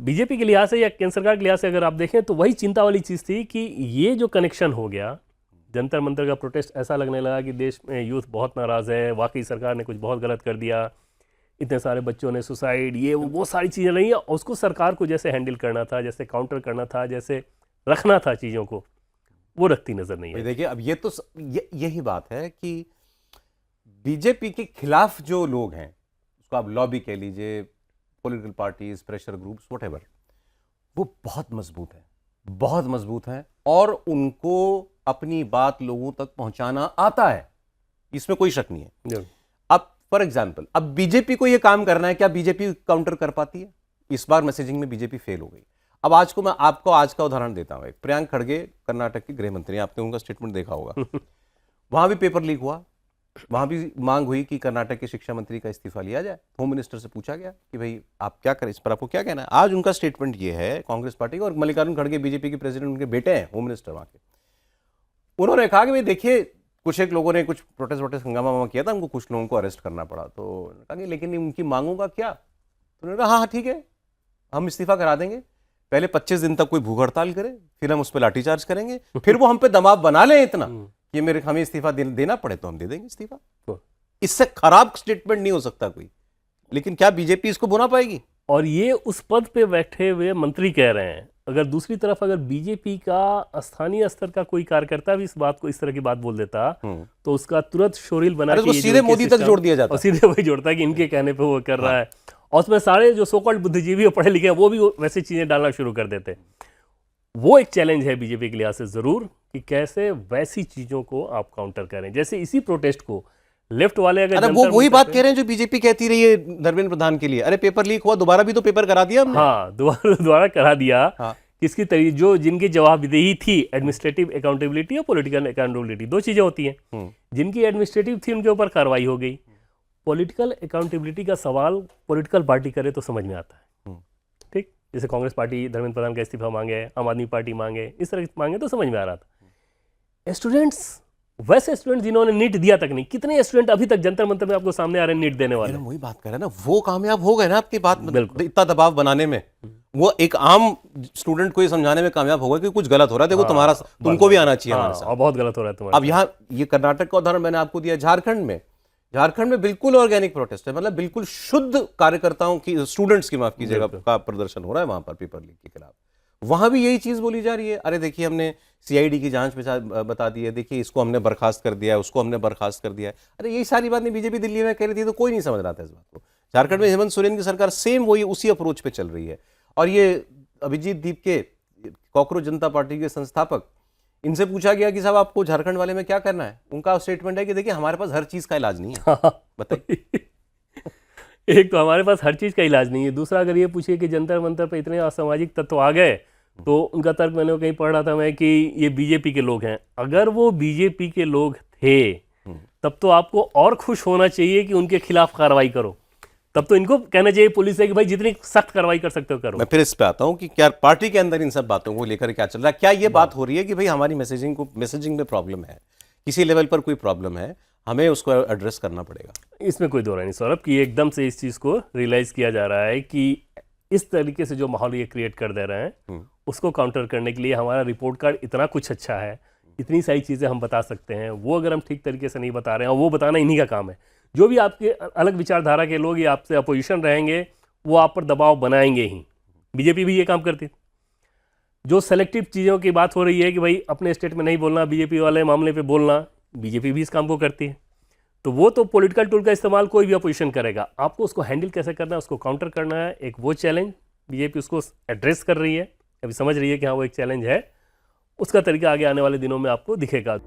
BJP के लिहाज से या केंद्र सरकार के लिहाज से अगर आप देखें तो वही चिंता वाली चीज़ थी कि ये जो कनेक्शन हो गया, जंतर मंतर का प्रोटेस्ट ऐसा लगने लगा कि देश में यूथ बहुत नाराज़ है, वाकई सरकार ने कुछ बहुत गलत कर दिया, इतने सारे बच्चों ने सुसाइड, ये वो सारी चीज़ें रही हैं। उसको सरकार को जैसे हैंडल करना था, जैसे काउंटर करना था, जैसे रखना था चीज़ों को, वो रखती नज़र नहीं है। देखिए अब ये तो यही बात है कि बीजेपी के खिलाफ जो लोग हैं, उसको आप लॉबी कह लीजिए, political parties, pressure groups, whatever, वो बहुत मजबूत हैं और उनको अपनी बात लोगों तक पहुंचाना आता है, इसमें कोई शक नहीं है। अब फॉर एग्जाम्पल, अब बीजेपी को यह काम करना है, क्या बीजेपी काउंटर कर पाती है? इस बार मैसेजिंग में बीजेपी फेल हो गई। अब आज को मैं आपको आज का उदाहरण देता हूं। प्रियंक खड़गे कर्नाटक के गृह मंत्री, आपने उनका स्टेटमेंट देखा होगा। वहां भी पेपर लीक हुआ, वहां भी मांग हुई कि कर्नाटक के शिक्षा मंत्री का इस्तीफा लिया जाए। होम मिनिस्टर से पूछा गया कि भाई आप क्या करें, इस पर आपको क्या कहना है। आज उनका स्टेटमेंट ये है, कांग्रेस पार्टी का, और मल्लिकार्जुन खड़गे बीजेपी के प्रेसिडेंट, उनके बेटे हैं होम मिनिस्टर वहां के। उन्होंने कहा कि भाई देखिए, कुछ एक लोगों ने कुछ प्रोटेस्ट हंगामा किया था, उनको कुछ लोगों को अरेस्ट करना पड़ा, तो कहा कि लेकिन उनकी मांगों का क्या? तो उन्होंने कहा हाँ ठीक है, हम इस्तीफा करा देंगे, पहले 25 दिन तक कोई भूख हड़ताल करे, फिर हम उस पर लाठीचार्ज करेंगे, फिर वो हम पे दबाव बना लें इतना कि हमें इस्तीफा देना पड़े तो हम दे देंगे इस्तीफा। इससे खराब स्टेटमेंट नहीं हो सकता कोई। लेकिन क्या बीजेपी इसको भुना पाएगी? और ये उस पद पे बैठे हुए मंत्री कह रहे हैं। अगर दूसरी तरफ अगर बीजेपी का स्थानीय स्तर का कोई कार्यकर्ता भी इस बात को, इस तरह की बात बोल देता, तो उसका तुरंत शोरील बना के सीधे मोदी तक जोड़ दिया जाता, और सीधे वही जोड़ता है कि इनके कहने पे वो कर रहा है। और उसमें सारे जो सो कॉल्ड बुद्धिजीवी और पढ़े लिखे हैं वो भी वैसी चीजें डालना शुरू कर देते। वो एक चैलेंज है बीजेपी के लिहाज से जरूर, कि कैसे वैसी चीजों को आप काउंटर करें। जैसे इसी प्रोटेस्ट को लेफ्ट वाले अगर वो वही बात कह रहे हैं जो बीजेपी कहती रही है धर्मेंद्र प्रधान के लिए, अरे पेपर लीक हुआ, दोबारा भी तो पेपर करा दिया हमने। हाँ, दोबारा करा दिया। हाँ। किसकी तरीके जो जिनकी जवाबदेही थी, एडमिनिस्ट्रेटिव अकाउंटेबिलिटी और पॉलिटिकल अकाउंटेबिलिटी, दो चीजें होती हैं। जिनकी एडमिनिस्ट्रेटिव थी उनके ऊपर कार्रवाई हो गई। पॉलिटिकल अकाउंटेबिलिटी का सवाल पॉलिटिकल पार्टी करे तो समझ में आता है, ठीक। जैसे कांग्रेस पार्टी धर्मेंद्र प्रधान का इस्तीफा मांगे, आम आदमी पार्टी मांगे, इस तरह मांगे तो समझ में आ रहा था। स्टूडेंट्स, वैसे स्टूडेंट जिन्होंने नीट दिया तक नहीं, कितने स्टूडेंट अभी तक जंतर मंतर में आपको सामने आ रहे हैं नीट देने वाले? वही बात कर रहे हैं ना, वो कामयाब हो गए ना आपकी बात में, इतना दबाव बनाने में। वो एक आम स्टूडेंट को ये समझाने में कामयाब होगा कि कुछ गलत हो रहा है, देखो तुम्हारा, तुमको भी आना चाहिए हमारे साथ, बहुत गलत हो रहा है तुम्हारा। अब यहाँ ये कर्नाटक का उदाहरण मैंने आपको दिया। झारखंड में बिल्कुल ऑर्गेनिक प्रोटेस्ट है, मतलब बिल्कुल शुद्ध कार्यकर्ताओं की, स्टूडेंट्स की, माफ कीजिएगा, का प्रदर्शन हो रहा है वहां पर पेपर लीक के खिलाफ। वहां भी यही चीज बोली जा रही है, अरे देखिए हमने सीआईडी की जांच बता दी है, देखिए इसको हमने बर्खास्त कर दिया है, उसको हमने बर्खास्त कर दिया है। अरे यही सारी बातें बीजेपी दिल्ली में कह रही थी, तो कोई नहीं समझ रहा था इस बात को। झारखंड में हेमंत सोरेन की सरकार सेम वही उसी अप्रोच पे चल रही है। और ये अभिजीत दीप के, कॉकरोच जनता पार्टी के संस्थापक, इनसे पूछा गया कि साहब आपको झारखंड वाले में क्या करना है, उनका स्टेटमेंट है कि देखिए हमारे पास हर चीज का इलाज नहीं है। बताइए। एक तो हमारे पास हर चीज का इलाज नहीं है, दूसरा अगर ये पूछिए कि जंतर मंतर पे इतने असामाजिक तत्व आ गए, तो उनका तर्क मैंने कहीं पढ़ रहा था मैं कि ये बीजेपी के लोग हैं। अगर वो बीजेपी के लोग थे तब तो आपको और खुश होना चाहिए कि उनके खिलाफ कार्रवाई करो। तब तो इनको कहना चाहिए पुलिस है कि भाई जितनी सख्त कार्रवाई कर सकते हो करो। मैं फिर इस पे आता हूं कि क्या पार्टी के अंदर इन सब बातों को लेकर क्या चल रहा है? क्या ये बात हो रही है कि भाई हमारी मैसेजिंग में प्रॉब्लम है, किसी लेवल पर कोई प्रॉब्लम है, हमें उसको एड्रेस करना पड़ेगा? इसमें कोई दो राय नहीं सौरभ, कि एकदम से इस चीज को रियलाइज किया जा रहा है कि इस तरीके से जो माहौल ये क्रिएट कर दे रहे हैं, उसको काउंटर करने के लिए हमारा रिपोर्ट कार्ड इतना कुछ अच्छा है, इतनी सारी चीजें हम बता सकते हैं, वो अगर हम ठीक तरीके से नहीं बता रहे हैं, और वो बताना इन्हीं का काम है। जो भी आपके अलग विचारधारा के लोग या आपसे अपोजिशन रहेंगे, वो आप पर दबाव बनाएंगे ही। बीजेपी भी ये काम करती है। जो सेलेक्टिव चीज़ों की बात हो रही है कि भाई अपने स्टेट में नहीं बोलना, बीजेपी वाले मामले पे बोलना, बीजेपी भी इस काम को करती है। तो वो तो पॉलिटिकल टूल का इस्तेमाल कोई भी अपोजिशन करेगा, आपको उसको हैंडल कैसे करना है, उसको काउंटर करना है, एक वो चैलेंज बीजेपी उसको एड्रेस कर रही है, अभी समझ रही है कि हाँ वो एक चैलेंज है। उसका तरीका आगे आने वाले दिनों में आपको दिखेगा।